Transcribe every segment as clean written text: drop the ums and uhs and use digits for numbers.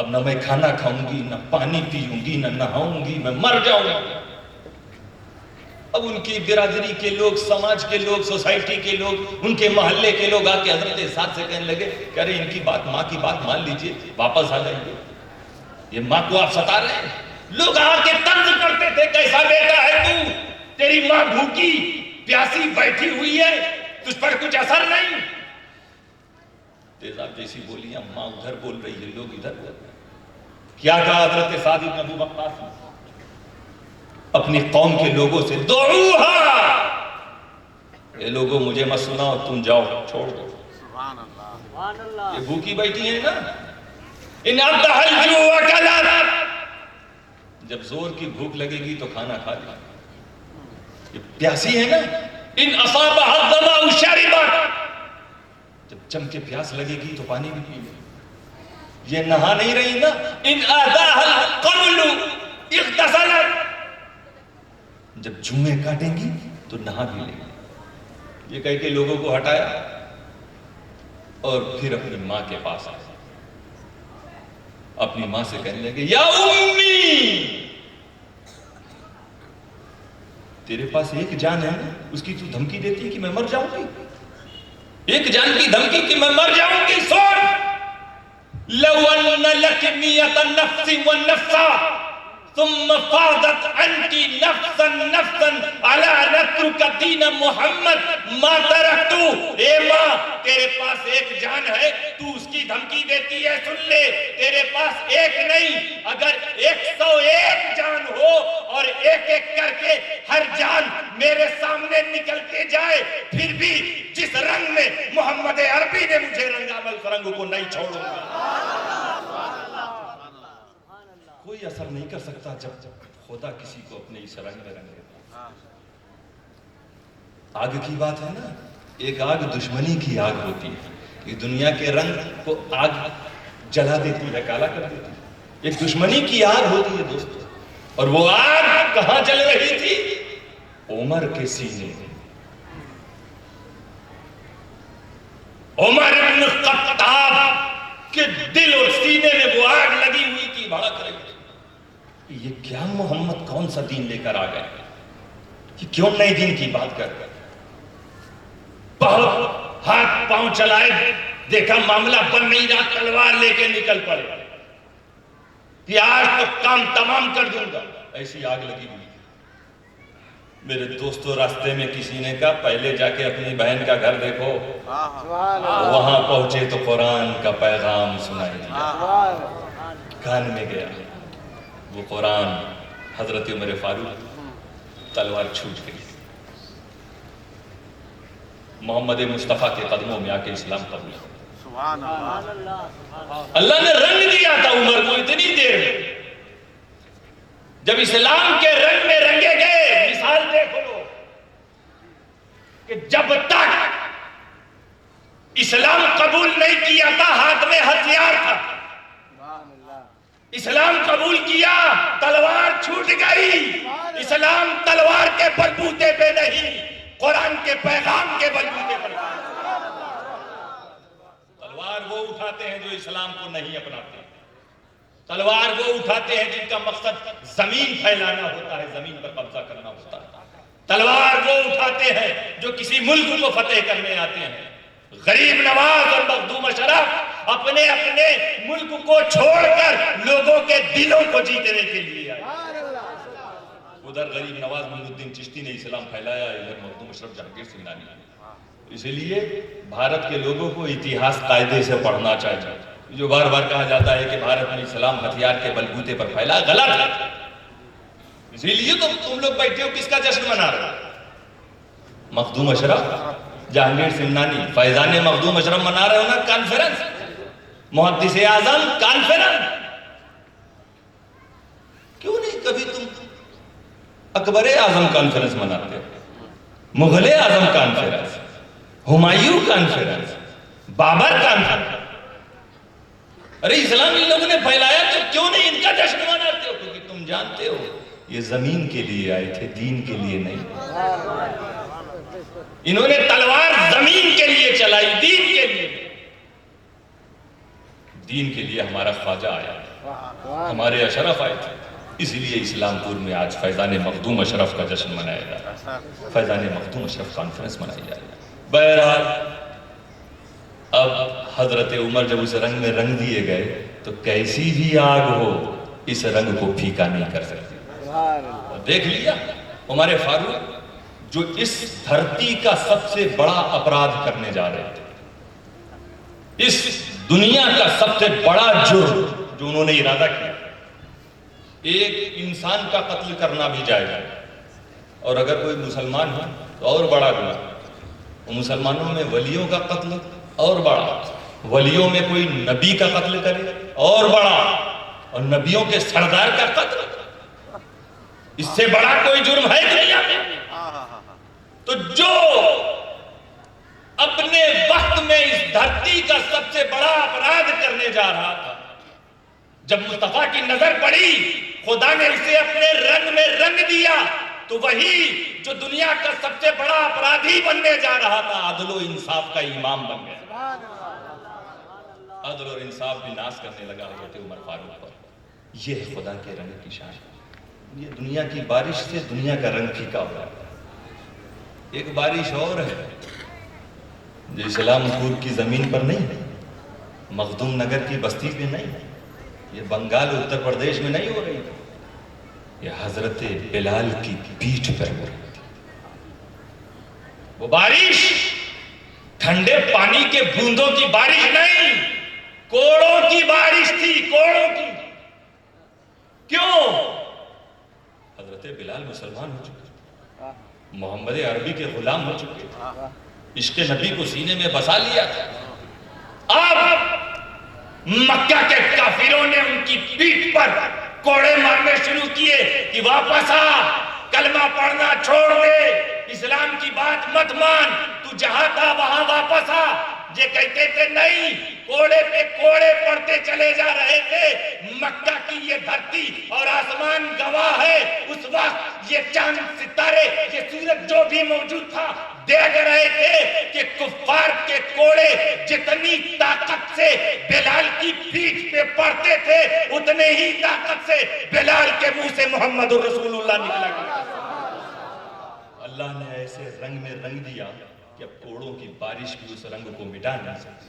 اب نہ میں کھانا کھاؤں گی، نہ پانی پیوں گی، نہ نہاؤں گی، میں مر جاؤں گی۔ اب ان کی برادری کے لوگ، سماج کے لوگ، سوسائٹی کے لوگ، ان کے محلے کے لوگ آ کے حضرت سعد سے کہنے لگے کہ ارے ان کی بات، ماں کی بات مان لیجئے، واپس آ جائیے، یہ ماں کو آپ ستا رہے ہیں۔ لوگ آ کے طنز کرتے تھے، کیسا بیٹا ہے تو، تیری ماں بھوکی پیاسی بیٹھی ہوئی ہے، تجھ پر کچھ اثر نہیں۔ تیزاب جیسی بولیاں، ماں ادھر بول رہی ہے، لوگ ادھر بول رہے ہیں۔ کیا کہا حضرت سعد بن ابی وقاص نے اپنی قوم کے لوگوں سے؟ دعوہا، اے لوگوں مجھے مت سناؤ، تم جاؤ، چھوڑ دو، یہ بھوکی بیٹھی ہیں نا، ان ابدہ الجوع وکلت، جب زور کی بھوک لگے گی تو کھانا کھا لے، یہ پیاسی ہے نا، ان اصابہ الظمأ شربت، جب جم کے پیاس لگے گی تو پانی بھی پی لے، یہ نہا نہیں رہی نا، ان آذاها القمل اغتسلت، جب جوئیں کاٹیں گی تو نہا بھی لیں گے۔ یہ کہہ کے لوگوں کو ہٹایا اور پھر اپنی ماں کے پاس آیا، اپنی ماں سے کہنے لگے یا امی، تیرے پاس ایک جان ہے نا، اس کی تو دھمکی دیتی ہے کہ میں مر جاؤں گی، ایک جان کی دھمکی کہ میں مر جاؤں گی۔ سن، لو ان لک میت النفس والنفس ثم فاضت عنك نفسا نفسا على نترك دین محمد ما ترکت، اے ماں تیرے پاس ایک جان ہے، تو اس کی دھمکی دیتی ہے، سن لے، تیرے پاس ایک نہیں، اگر 101 جان ہو اور ایک ایک کر کے ہر جان میرے سامنے نکلتے جائے، پھر بھی جس رنگ میں محمد عربی نے مجھے رنگا میں اس رنگ کو نہیں چھوڑوں گا۔ کوئی اثر نہیں کر سکتا جب خدا کسی کو اپنے اس رنگ میں رنگ دیتا۔ آگ کی بات ہے نا، ایک آگ دشمنی کی آگ ہوتی ہے، یہ دنیا کے رنگ کو آگ جلا دیتی ہے، کالا کر دیتی ہے، ایک دشمنی کی آگ ہوتی ہے دوستو۔ اور وہ آگ کہاں جل رہی تھی؟ عمر کے سینے میں، عمر بن خطاب کے دل اور سینے میں وہ آگ لگی ہوئی تھی، بھڑک رہی تھی۔ یہ کیا محمد کون سا دین لے کر آ گئے، یہ کیوں نئے دین کی بات کر رہے؟ بہت ہاتھ پاؤں چلائے، دیکھا معاملہ بن نہیں رہا، تلوار لے کے نکل پڑے کہ آج تو کام تمام کر دوں گا، ایسی آگ لگی ہوئی۔ میرے دوستو، راستے میں کسی نے کہا پہلے جا کے اپنی بہن کا گھر دیکھو، وہاں پہنچے تو قرآن کا پیغام سنائی دیا، کان میں گیا وہ قرآن، حضرت عمر فاروق تلوار چھوٹ گئی، محمد مصطفیٰ کے قدموں میں آ کے اسلام قبول کیا۔ اللہ نے رنگ دیا تھا عمر کو اتنی دیر میں، جب اسلام کے رنگ میں رنگے گئے، مثال دیکھو لو کہ جب تک اسلام قبول نہیں کیا تھا ہاتھ میں ہتھیار تھا، اسلام قبول کیا تلوار چھوٹ گئی، اسلام تلوار کے بلبوتے پہ نہیں، قرآن کے پیغام کے بلبوتے پر۔ تلوار وہ اٹھاتے ہیں جو اسلام کو نہیں اپناتے، تلوار وہ اٹھاتے ہیں جن کا مقصد زمین پھیلانا ہوتا ہے، زمین پر قبضہ کرنا ہوتا ہے، تلوار وہ اٹھاتے ہیں جو کسی ملک کو فتح کرنے آتے ہیں۔ غریب نواز اور مخدوم اشرف اپنے اپنے ملک کو چھوڑ کر لوگوں کے دلوں کو جیتنے کے لیے آئے۔ ادھر غریب نواز محی الدین چشتی نے اسلام پھیلایا، ادھر مخدوم اشرف جہانگیر سنگھ نانی نے۔ اسی لیے بھارت کے لوگوں کو اتہاس قاعدے سے پڑھنا چاہیے۔ جو بار بار کہا جاتا ہے کہ بھارت میں اسلام ہتھیار کے بلبوتے پر پھیلا، غلط ہے۔ اسی لیے تم لوگ بیٹھے ہو کس کا جشن منا رہے ہو؟ مخدوم اشرف، جہانگیر سنگھ نانی، فیضان مخدوم اشرف منا رہے ہو نا کانفرنس، محدث اعظم کانفرنس۔ کیوں نہیں کبھی تم اکبر اعظم کانفرنس مناتے ہو، Mughal Azam conference, Humayun conference, Babur conference? ارے اسلام ان لوگوں نے پھیلایا تو کیوں نہیں ان کا جشن مناتے ہو؟ کیونکہ تم جانتے ہو یہ زمین کے لیے آئے تھے، دین کے لیے نہیں۔ انہوں نے تلوار زمین کے لیے چلائی، دین کے لیے۔ دین کے لیے ہمارا خواجہ آیا، ہمارے اشرف آئے تھے، اسی لیے اسلام پور میں آج فیضان مخدوم اشرف کا جشن منایا جا رہا ہے، فیضان مخدوم اشرف کانفرنس منائی جا رہی ہے۔ بہرحال اب حضرت عمر جب اس رنگ میں رنگ دیے گئے تو کیسی بھی آگ ہو اس رنگ کو پھیکا نہیں کر سکتی۔ دیکھ لیا عمر فاروق جو اس دھرتی کا سب سے بڑا اپرادھ کرنے جا رہے تھے، اس دنیا کا سب سے بڑا جرم جو انہوں نے ارادہ کیا، ایک انسان کا قتل کرنا بھی جائز ہے، اور اگر کوئی مسلمان ہو تو اور بڑا گناہ، مسلمانوں میں ولیوں کا قتل اور بڑا، ولیوں میں کوئی نبی کا قتل کرے اور بڑا، اور نبیوں کے سردار کا قتل، اس سے بڑا کوئی جرم ہے دنیا میں؟ تو جو اپنے وقت میں اس دھرتی کا سب سے بڑا اپرادھ کرنے جا رہا تھا، جب مصطفیٰ کی نظر پڑی خدا نے اسے اپنے رنگ میں رنگ دیا، تو وہی جو دنیا کا سب سے بڑا اپرادھی بننے جا رہا تھا عدل و انصاف کا امام بن گیا۔ عدل اور انصاف بھی ناز کرنے لگا حضرت عمر فاروق پر۔ یہ ہے خدا کے رنگ کی شان۔ یہ دنیا کی بارش سے دنیا کا رنگ پھیکا ہو رہا ہے۔ ایک بارش اور ہے جو اسلام پور کی زمین پر نہیں ہے، مخدوم نگر کی بستی پہ نہیں ہے، یہ بنگال اتر پردیش میں نہیں ہو رہی، یہ حضرت بلال کی پیٹھ پر ہو رہی تھی۔ وہ بارش ٹھنڈے پانی کے بوندوں کی بارش نہیں، کوڑوں کی بارش تھی، کوڑوں کی۔ کیوں؟ حضرت بلال مسلمان ہو چکے، محمد عربی کے غلام ہو چکے، عشق نبی کو سینے میں بسا لیا تھا۔ اب مکہ کے کافروں نے ان کی پیٹھ پر کوڑے مارنے شروع کیے کہ واپس آ، کلمہ پڑھنا چھوڑ دے، اسلام کی بات مت مان، تو جہاں تھا وہاں واپس آ۔ یہ کہتے تھے نہیں، کوڑے پہ کوڑے پڑھتے چلے جا رہے تھے۔ مکہ کی یہ دھرتی اور آسمان گواہ ہے، اس وقت یہ چاند ستارے، یہ سورج جو بھی موجود تھا، دیکھ رہے تھے کہ کفار کے کوڑے جتنی طاقت سے بلال کی پیٹھ پہ پڑتے تھے، اتنے ہی طاقت سے بلال کے منہ سے محمد الرسول اللہ نکلا گیا۔ اللہ نے ایسے رنگ میں رنگ دیا کہ اب کوڑوں کی بارش بھی اس رنگ کو مٹا نہیں سکتی۔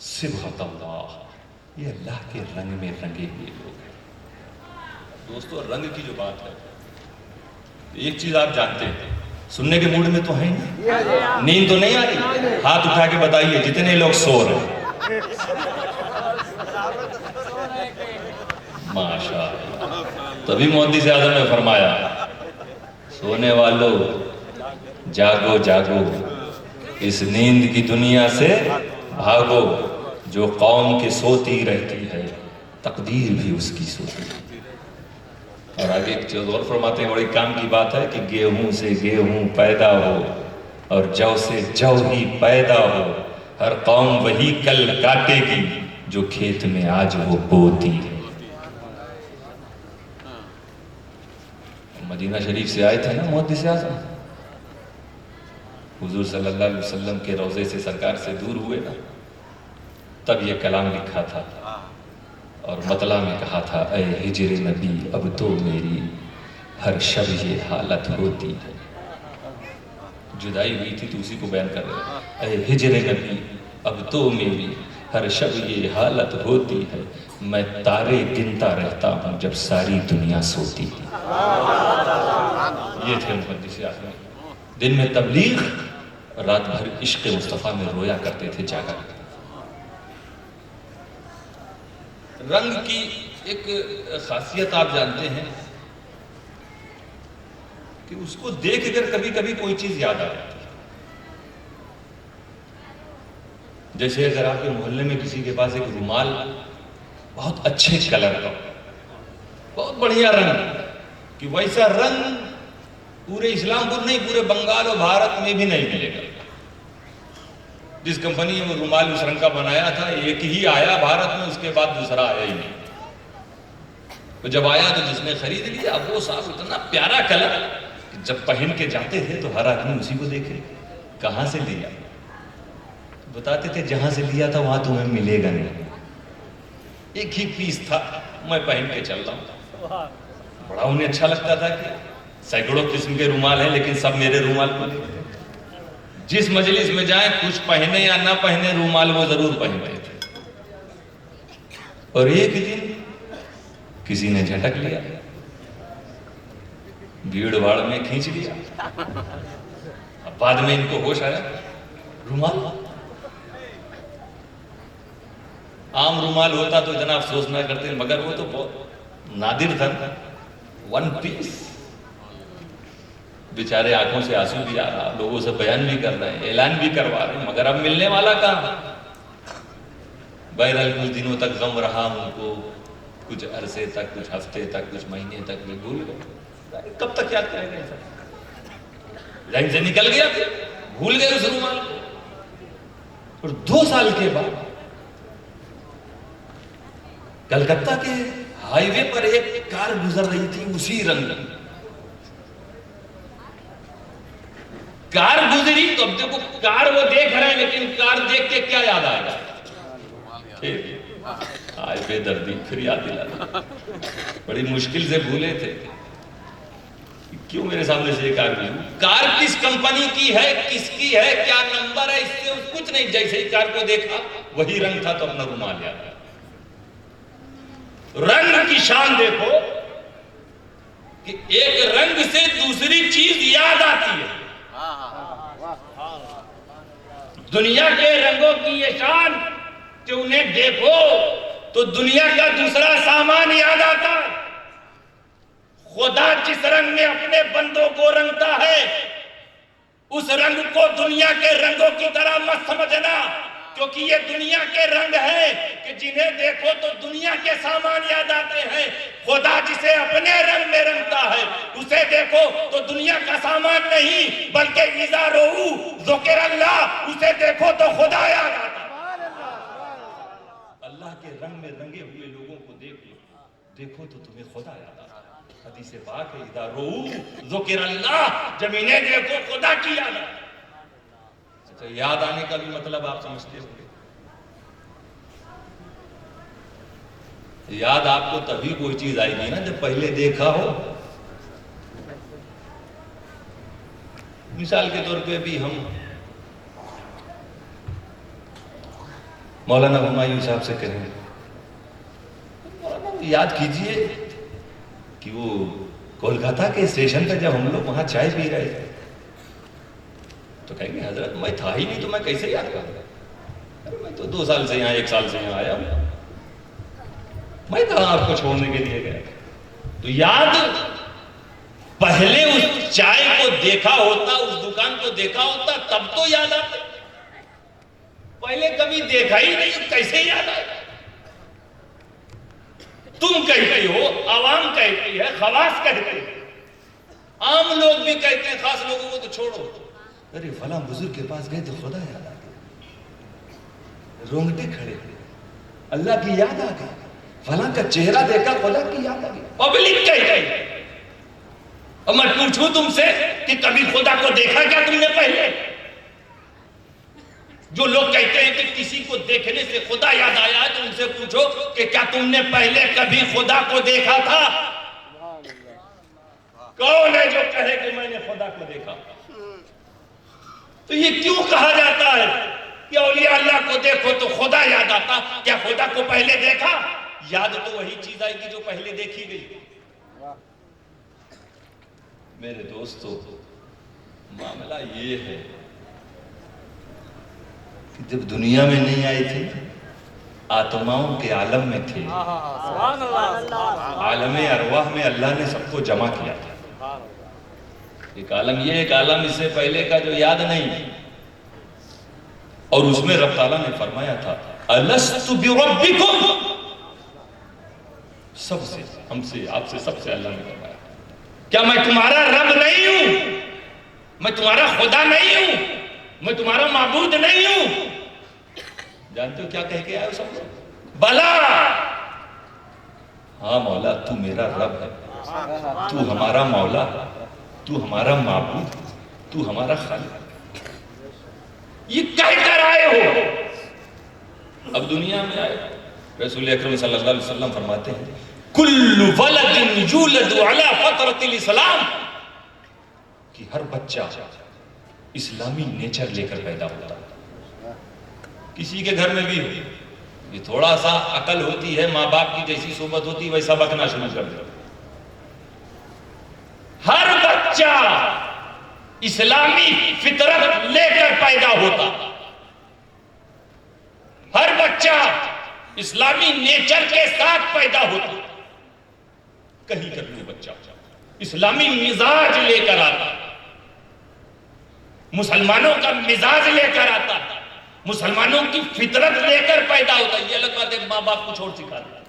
سبحان اللہ، یہ اللہ کے رنگ میں رنگے ہوئے لوگ ہیں۔ دوستو، رنگ کی جو بات ہے، ایک چیز آپ جانتے ہیں، سننے کے موڈ میں تو ہیں نہیں، نیند تو نہیں آ رہی؟ ہاتھ اٹھا کے بتائیے جتنے لوگ سو رہے ہیں۔ ماشاءاللہ، تبھی محدث اعظم نے فرمایا، سونے والوں جاگو جاگو، اس نیند کی دنیا سے بھاگو، جو قوم کے سوتی رہتی ہے تقدیر بھی اس کی سوتی ہے۔ اور آگے ایک چیز اور فرماتے ہیں، بڑی کام کی بات ہے کہ گیہوں سے گیہوں پیدا ہو اور جو سے جو ہی پیدا ہو، ہر قوم وہی کل کاٹے گی جو کھیت میں آج وہ بوتی ہے۔ مدینہ شریف سے آئے تھے نا محدث اعظم، حضور صلی اللہ علیہ وسلم کے روضے سے سرکار سے دور ہوئے نا، تب یہ کلام لکھا تھا اور مطلع میں کہا تھا، اے ہجر نبی اب تو میری ہر شب یہ حالت ہوتی ہے۔ جدائی ہوئی تھی تو اسی کو بیان کر رہے ہیں، اے ہجر نبی اب تو میری ہر شب یہ حالت ہوتی ہے، میں تارے گنتا رہتا ہوں جب ساری دنیا سوتی ہے۔ یہ تھے محدث اعظم، دن میں تبلیغ، رات بھر عشق مصطفیٰ میں رویا کرتے تھے، جاگا کرتے تھے۔ رنگ کی ایک خاصیت آپ جانتے ہیں کہ اس کو دیکھ کر کبھی کبھی کوئی چیز یاد آ جاتی ہے۔ جیسے اگر آپ کے محلے میں کسی کے پاس ایک رومال بہت اچھے کلر کا، بہت بڑھیا رنگ، کہ ویسا رنگ پورے اسلام پور نہیں، پورے بنگال اور بھارت میں بھی نہیں ملے گا۔ جس کمپنی نے وہ رومال اس رنگ کا بنایا تھا، ایک ہی آیا بھارت میں، اس کے بعد دوسرا آیا ہی نہیں۔ تو جب آیا تو جس نے خرید لیا، اب وہ صاحب اتنا پیارا کلر کہ جب پہن کے جاتے تھے تو ہر آدمی اسی کو دیکھے، کہاں سے لیا؟ بتاتے تھے جہاں سے لیا تھا وہاں تمہیں ملے گا نہیں، ایک ہی پیس تھا، میں پہن کے چل رہا ہوں. بڑا انہیں اچھا لگتا تھا کہ سینکڑوں قسم کے رومال ہیں لیکن سب میرے رومال کو نہیں. جس مجلس میں جائیں کچھ پہنے یا نہ پہنے رومال وہ ضرور پہنتے تھے. اور ایک دن کسی نے جھٹک لیا، بھیڑ بھاڑ میں کھینچ لیا. اب بعد میں ان کو ہوش آیا رومال، عام رومال ہوتا تو اتنا افسوس نہ کرتے، مگر وہ تو بہت نادر تھا. 1 پیس. بیچارے آنکھوں سے آنسو بھی آ رہا، لوگوں سے بیان بھی کر رہے ہیں، اعلان بھی کروا رہے ہیں، مگر اب ملنے والا کہاں. بہرحال کچھ دنوں تک غم رہا ان کو، کچھ عرصے تک، کچھ ہفتے تک، کچھ مہینے تک بھی بھول گئے. کب تک یاد کریں گے؟ ذہن سے نکل گیا، بھول گئے اس رومال کو. اور 2 سال کے بعد کلکتہ کے ہائی وے پر ایک کار گزر رہی تھی اسی رنگ. کار گزری تو اب دیکھو کار وہ دیکھ رہے ہیں لیکن کار دیکھ کے کیا یاد آئے گا؟ ہائی وے دردی پھر یاد دلانا. بڑی مشکل سے بھولے تھے. کیوں میرے سامنے سے یہ کار گزری؟ کار کس کمپنی کی ہے، کس کی ہے، کیا نمبر ہے، اس سے کچھ نہیں. جیسے ہی کار کو دیکھا وہی رنگ تھا تو اپنا رومال یاد آیا. رنگ کی شان دیکھو کہ ایک رنگ سے دوسری چیز یاد آتی ہے. دنیا کے رنگوں کی یہ شان کہ انہیں دیکھو تو دنیا کا دوسرا سامان یاد آتا ہے. خدا جس رنگ میں اپنے بندوں کو رنگتا ہے اس رنگ کو دنیا کے رنگوں کی طرح مت سمجھنا، کیونکہ یہ دنیا کے رنگ ہے کہ جنہیں دیکھو تو دنیا کے سامان یاد آتے ہیں. خدا جسے اپنے رنگ میں رنگتا ہے اسے دیکھو تو دنیا کا سامان نہیں بلکہ اذا رؤوا ذکر اللہ، اسے دیکھو تو خدا یاد آتا ہے. اللہ کے رنگ میں رنگے ہوئے لوگوں کو دیکھو تو تمہیں خدا یاد آتا ہے. حدیث پاک ہے اذا رؤوا ذکر اللہ، جب انہیں دیکھو خدا کی یاد آتا ہے. یاد آنے کا بھی مطلب آپ سمجھتے ہو گے. یاد آپ کو تبھی کوئی چیز آئے گی نا جب پہلے دیکھا ہو. مثال کے طور پہ بھی ہم مولانا ہمایوں صاحب سے کہیں یاد کیجئے کہ وہ کولکاتہ کے اسٹیشن پہ جب ہم لوگ وہاں چائے پی رہے تھے تو کہیں گے حضرت میں تھا ہی نہیں تو میں کیسے یاد کروں؟ میں تو 2 سال سے یہاں 1 سال سے یہاں آیا ہوں، میں کہاں آپ کو چھوڑنے کے لیے گیا. تو یاد پہلے اس چائے کو دیکھا ہوتا، اس دکان کو دیکھا ہوتا تب تو یاد آتا. پہلے کبھی دیکھا ہی نہیں، کیسے یاد آئے؟ تم کہتے ہو، عوام کہتی ہے، خواص کہتے ہیں، عام لوگ بھی کہتے ہیں، خاص لوگوں کو تو چھوڑو. ارے فلاں بزرگ کے پاس گئے تو خدا یاد آ گیا، رونگٹے کھڑے، اللہ کی یاد آ گئی. فلاں کا چہرہ دیکھا خدا کی یاد آ گئی. پبلک کہتے ہیں. اور میں پوچھوں تم سے کہ کبھی خدا کو دیکھا کیا تم نے پہلے؟ جو لوگ کہتے ہیں کہ کسی کو دیکھنے سے خدا یاد آیا ہے تو ان سے پوچھو کہ کیا تم نے پہلے کبھی خدا کو دیکھا تھا؟ کون ہے جو کہے کہ میں نے خدا کو دیکھا؟ تو یہ کیوں کہا جاتا ہے کہ اولیاء اللہ کو دیکھو تو خدا یاد آتا؟ کیا خدا کو پہلے دیکھا؟ یاد تو وہی چیز آئے گی جو پہلے دیکھی گئی. میرے دوستو معاملہ یہ ہے کہ جب دنیا میں نہیں آئی تھی آتماؤں کے عالم میں تھے، عالم ارواح میں اللہ نے سب کو جمع کیا تھا. ایک عالم یہ، ایک عالم اس سے پہلے کا جو یاد نہیں، اور اس میں رب تعالیٰ نے فرمایا تھا الست بربکم، سب سے، ہم سے، آپ سے، سب سے اللہ نے فرمایا کیا میں تمہارا رب نہیں ہوں؟ میں تمہارا خدا نہیں ہوں؟ میں تمہارا معبود نہیں ہوں؟ جانتے ہو کیا کہہ کے آئے سب سے؟ بلا، ہاں مولا تو میرا رب ہے، تو ہمارا مولا، تو ہمارا معبود، تو ہمارا خالق. یہ کہہ کر آئے ہو. اب دنیا میں آئے رسول اکرم صلی اللہ علیہ وسلم فرماتے ہیں کل ولد یولد علی فطرت الاسلام، کہ ہر بچہ اسلامی نیچر لے کر پیدا ہوتا ہے. کسی کے گھر میں بھی ہو، یہ تھوڑا سا عقل ہوتی ہے، ماں باپ کی جیسی صحبت ہوتی ہے ویسا بکنا شروع کر دے. ہر بچہ اسلامی فطرت لے کر پیدا ہوتا، ہر بچہ اسلامی نیچر کے ساتھ پیدا ہوتا. کہیں کا بھی بچہ اسلامی مزاج لے کر آتا، مسلمانوں کا مزاج لے کر آتا، مسلمانوں کی فطرت لے کر پیدا ہوتا. یہ الگ بات ہے ماں باپ کچھ اور سکھا دیتا.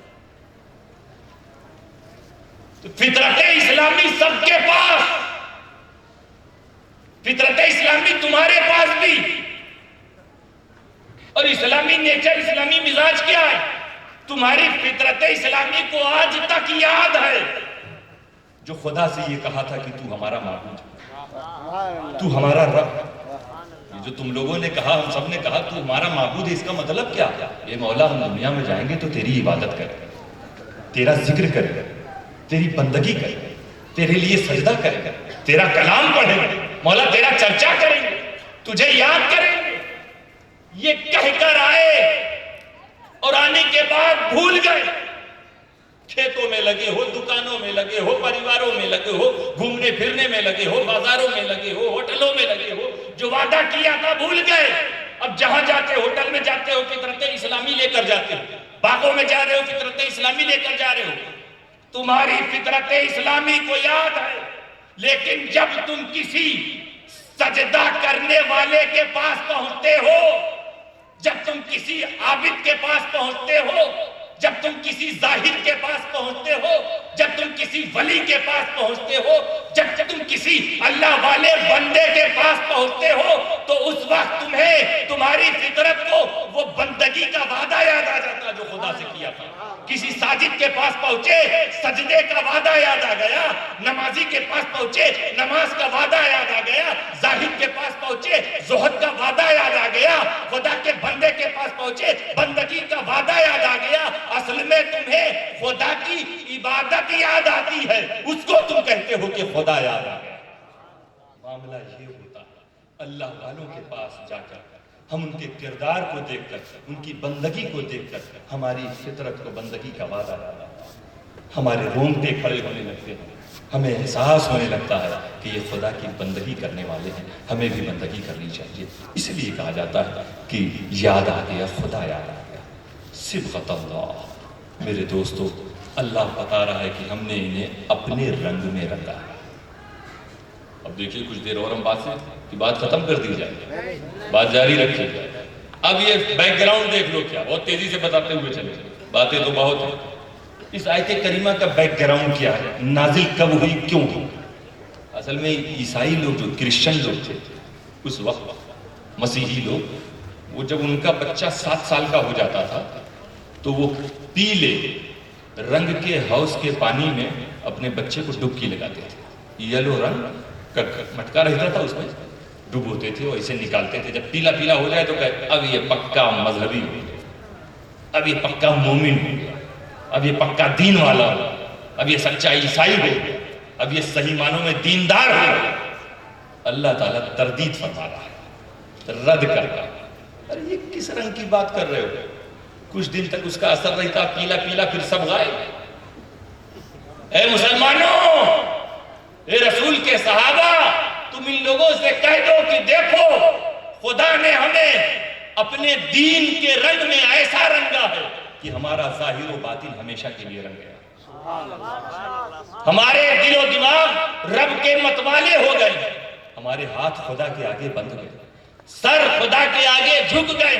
تو فطرت اسلامی سب کے پاس، فطرت اسلامی تمہارے پاس بھی. اور اسلامی نیچر، اسلامی مزاج کیا ہے؟ تمہاری فطرت اسلامی کو آج تک یاد ہے جو خدا سے یہ کہا تھا کہ تو ہمارا معبود ہے، تو ہمارا رب. یہ جو تم لوگوں نے کہا، ہم سب نے کہا تو ہمارا معبود ہے، اس کا مطلب کیا؟ اے مولا ہم دنیا میں جائیں گے تو تیری عبادت کریں، تیرا ذکر کریں، تیری بندگی کریں، تیرے لیے سجدہ کریں، تیرا کلام پڑھیں، مولا تیرا چرچا کریں گے، تجھے یاد کریں گے. یہ کہہ کر آئے اور آنے کے بعد بھول گئے. کھیتوں میں لگے ہو، دکانوں میں لگے ہو، پریواروں میں لگے ہو، گھومنے پھرنے میں لگے ہو، بازاروں میں لگے ہو، ہوٹلوں میں لگے ہو، جو وعدہ کیا تھا بھول گئے. اب جہاں جاتے ہو، ہوٹل میں جاتے ہو فطرت اسلامی لے کر جاتے ہو، باغوں میں جا رہے ہو فطرت اسلامی لے کر جا رہے ہو. تمہاری فطرت اسلامی کو یاد ہے، لیکن جب تم کسی سجدہ کرنے والے کے پاس پہنچتے ہو، جب تم کسی عابد کے پاس پہنچتے ہو، جب تم کسی زاہد کے پاس پہنچتے ہو، جب تم کسی ولی کے پاس پہنچتے ہو، جب تم کسی اللہ والے بندے کے پاس پہنچتے ہو، تو اس وقت تمہیں تمہاری فطرت کو وہ بندگی کا وعدہ یاد آ جاتا جو خدا سے کیا تھا. کسی ساجد کے پاس پہنچے، سجدے کا وعدہ یاد آ گیا. نمازی کے پاس پہنچے، نماز کا وعدہ یاد آ گیا. زاہد کے پاس پہنچے، زہد کا وعدہ یاد آ گیا. خدا کے بندے کے پاس پہنچے، بندگی کا وعدہ یاد آ گیا. اصل میں تمہیں خدا کی عبادت یاد آتی ہے، اس کو تم کہتے ہو کہ خدا یاد آ گیا. معاملہ یہ ہوتا ہے اللہ والوں کے پاس جا کر ہم ان کے کردار کو دیکھ کر، ان کی بندگی کو دیکھ کر ہماری فطرت کو بندگی کا وعدہ لاتا ہے. ہمارے رونگٹے کھڑے ہونے لگتے ہیں، ہمیں احساس ہونے لگتا ہے کہ یہ خدا کی بندگی کرنے والے ہیں، ہمیں بھی بندگی کرنی چاہیے. اس لیے کہا جاتا ہے کہ یاد آ گیا، خدا یاد آ گیا. صبغۃ اللہ. میرے دوستو، اللہ بتا رہا ہے کہ ہم نے انہیں اپنے رنگ میں رنگا ہے. اب دیکھیے کچھ دیر اور ہم بات ختم کر دی جائے، بات جاری رکھیے جائے. اب یہ بیک گراؤنڈ دیکھ لو، کیا بہت تیزی سے بتاتے ہوئے چلے، باتیں تو بہت ہیں. اس آیت کریمہ کا بیک گراؤنڈ کیا ہے؟ نازل کب ہوئی، کیوں ہوئی؟ اصل میں عیسائی لوگ جو کرسچن لوگ تھے اس وقت، مسیحی لوگ، وہ جب ان کا بچہ 7 سال کا ہو جاتا تھا تو وہ پیلے رنگ کے حوض کے پانی میں اپنے بچے کو ڈبکی لگاتے تھے. یلو رنگ کا مٹکا رہتا تھا، اس میں ڈبوتے تھے اور اسے نکالتے تھے. جب پیلا پیلا ہو جائے تو کہتے اب یہ پکا مذہبی ہو گیا، اب یہ پکا مومن ہو گیا، اب یہ پکا دین والا ہو گیا، اب یہ سچا عیسائی ہو گیا، اب یہ صحیح معنوں میں دیندار ہو گیا. اللہ تعالیٰ تردید فرما رہا ہے، رد کر رہا ہے. ارے یہ کس رنگ کی بات کر رہے ہو؟ کچھ دن تک اس کا اثر رہتا، پیلا پیلا، پھر سب غائب. اے مسلمانوں، اے رسول کے صحابہ، تم ان لوگوں سے کہہ دو کہ دیکھو خدا نے ہمیں اپنے دین کے رنگ میں ایسا رنگا ہے کہ ہمارا ظاہر و باطن ہمیشہ کے لیے رنگ گیا. ہمارے دل و دماغ رب کے متوالے ہو گئے، ہمارے ہاتھ خدا کے آگے بند گئے، سر خدا کے آگے جھک گئے.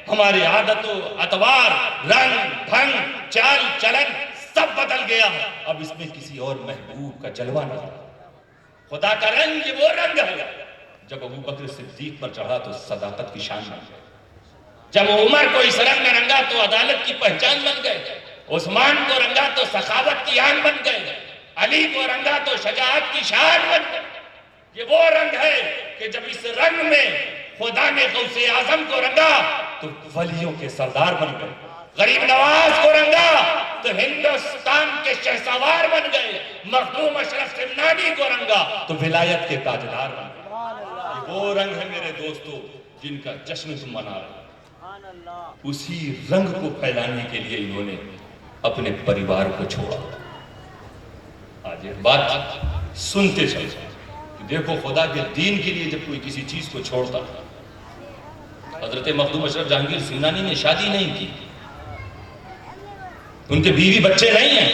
ہماری عادت و اطوار، رنگ ڈھنگ، چال چلن سب بدل گیا. اب اس میں کسی اور محبوب کا جلوہ نہیں. خدا کا رنگ وہ رنگ ہے. جب ابو بکر صدیق پر چڑھا تو صداقت کی شان بن گئے. جب عمر کو اس رنگ میں رنگا تو عدالت کی پہچان بن گئے. عثمان کو رنگا تو سخاوت کی آن بن گئے. علی کو رنگا تو شجاعت کی شان بن گئے. یہ وہ رنگ ہے کہ جب اس رنگ میں خدا نے غوث اعظم کو رنگا تو ولیوں کے سردار بن گئے، غریب نواز کو رنگا تو ہندوستان کے شہسوار بن گئے، مخدوم اشرف سمنانی کو رنگا تو ولایت کے تاجدار بن گئے۔ یہ وہ رنگ ہے میرے دوستو جن کا جشن تم منا رہے ہو۔ اسی رنگ کو پھیلانے کے لیے انہوں نے اپنے پریوار کو چھوڑا۔ آج ایک بات سنتے چلے کہ دیکھو خدا کے دین کے لیے جب کوئی کسی چیز کو چھوڑتا، حضرت مخدوم اشرف جہانگیر سمنانی نے شادی نہیں کی، ان کے بیوی بچے نہیں ہیں۔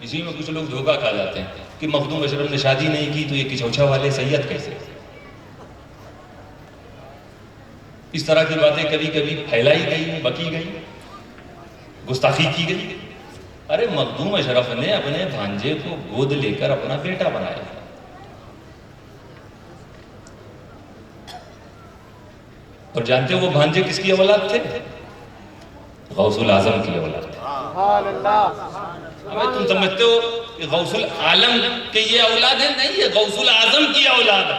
اسی میں کچھ لوگ دھوکہ کھا جاتے ہیں کہ مخدوم اشرف نے شادی نہیں کی تو یہ کچوچھا والے سید کیسے؟ اس طرح کی باتیں کبھی کبھی پھیلائی گئی، بکی گئی، گستاخی کی گئی۔ ارے مخدوم اشرف نے اپنے بھانجے کو گود لے کر اپنا بیٹا بنایا، اور جانتے ہو وہ بھانجے کس کی اولاد تھے؟ غوث الاعظم کی اولاد تھے۔ ہمیں تم سمجھتے ہو کہ غوث العالم کے یہ اولاد ہے؟ نہیں، یہ غوث الاعظم کی اولاد ہے۔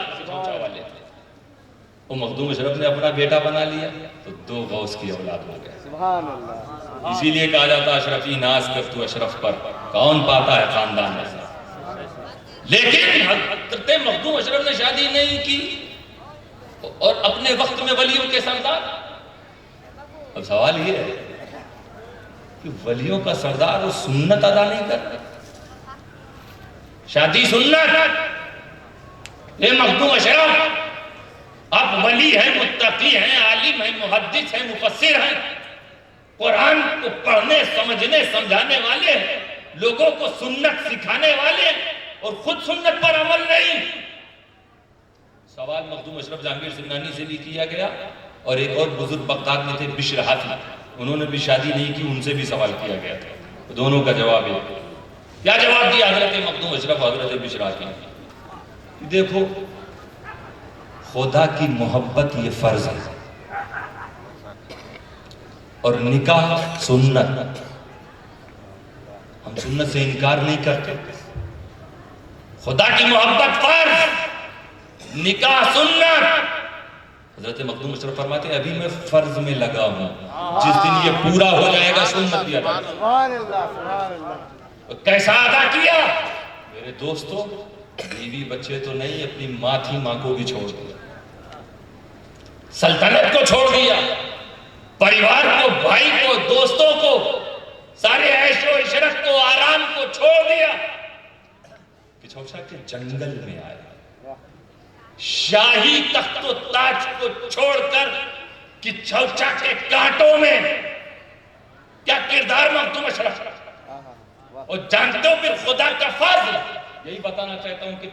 وہ مخدوم اشرف نے اپنا بیٹا بنا لیا تو دو غوث کی اولاد ہو گئے۔ اسی لیے کہا جاتا اشرفی ناز کر تو اشرف پر کون پاتا ہے خاندان ایسا۔ لیکن حضرت مخدوم اشرف نے شادی نہیں کی اور اپنے وقت میں ولیوں کے سردار۔ اب سوال یہ ہے کہ ولیوں کا سردار وہ سنت ادا نہیں کرتا؟ شادی سنت۔ یہ مخدوم اشرف اب ولی ہیں، متقی ہیں، عالم ہیں، محدث ہیں، مفسر ہیں، قرآن کو پڑھنے سمجھنے سمجھانے والے ہیں، لوگوں کو سنت سکھانے والے ہیں، اور خود سنت پر عمل نہیں۔ سوال مخدوم اشرف جہانگیر سمنانی سے بھی کیا گیا، اور ایک اور بزرگ بغداد میں تھے بشر حافی، انہوں نے بھی شادی نہیں کی، ان سے بھی سوال کیا گیا تھا۔ دونوں کا جواب ہے کیا جواب دیا حضرت مخدوم اشرف حضرت بشر حافی نے؟ دیکھو خدا کی محبت یہ فرض ہے، اور نکاح سنت، ہم سنت سے انکار نہیں کرتے۔ خدا کی محبت فرض، نکاح سنت۔ حضرت مخدوم اشرف فرماتے ہیں ابھی میں فرض میں لگا ہوں، جس دن یہ پورا ہو جائے گا سنت بھی ادا کروں۔ کیسا ادا کیا؟ میرے دوستو بیوی بچے تو نہیں، اپنی ماں تھی، ماں کو بھی چھوڑ دیا، سلطنت کو چھوڑ دیا، پریوار کو، بھائی کو، دوستوں کو، سارے عیش و عشرت کو، آرام کو چھوڑ دیا، کچوچھا کے جنگل میں آئے، شاہی تخت و تاج کو چھوڑ کر کچوچھا کے کانٹوں میں۔ کیا کردار مخدوم اشرف، اور جانتے ہو پھر خدا کا فضل۔ یہی بتانا چاہتا ہوں کہ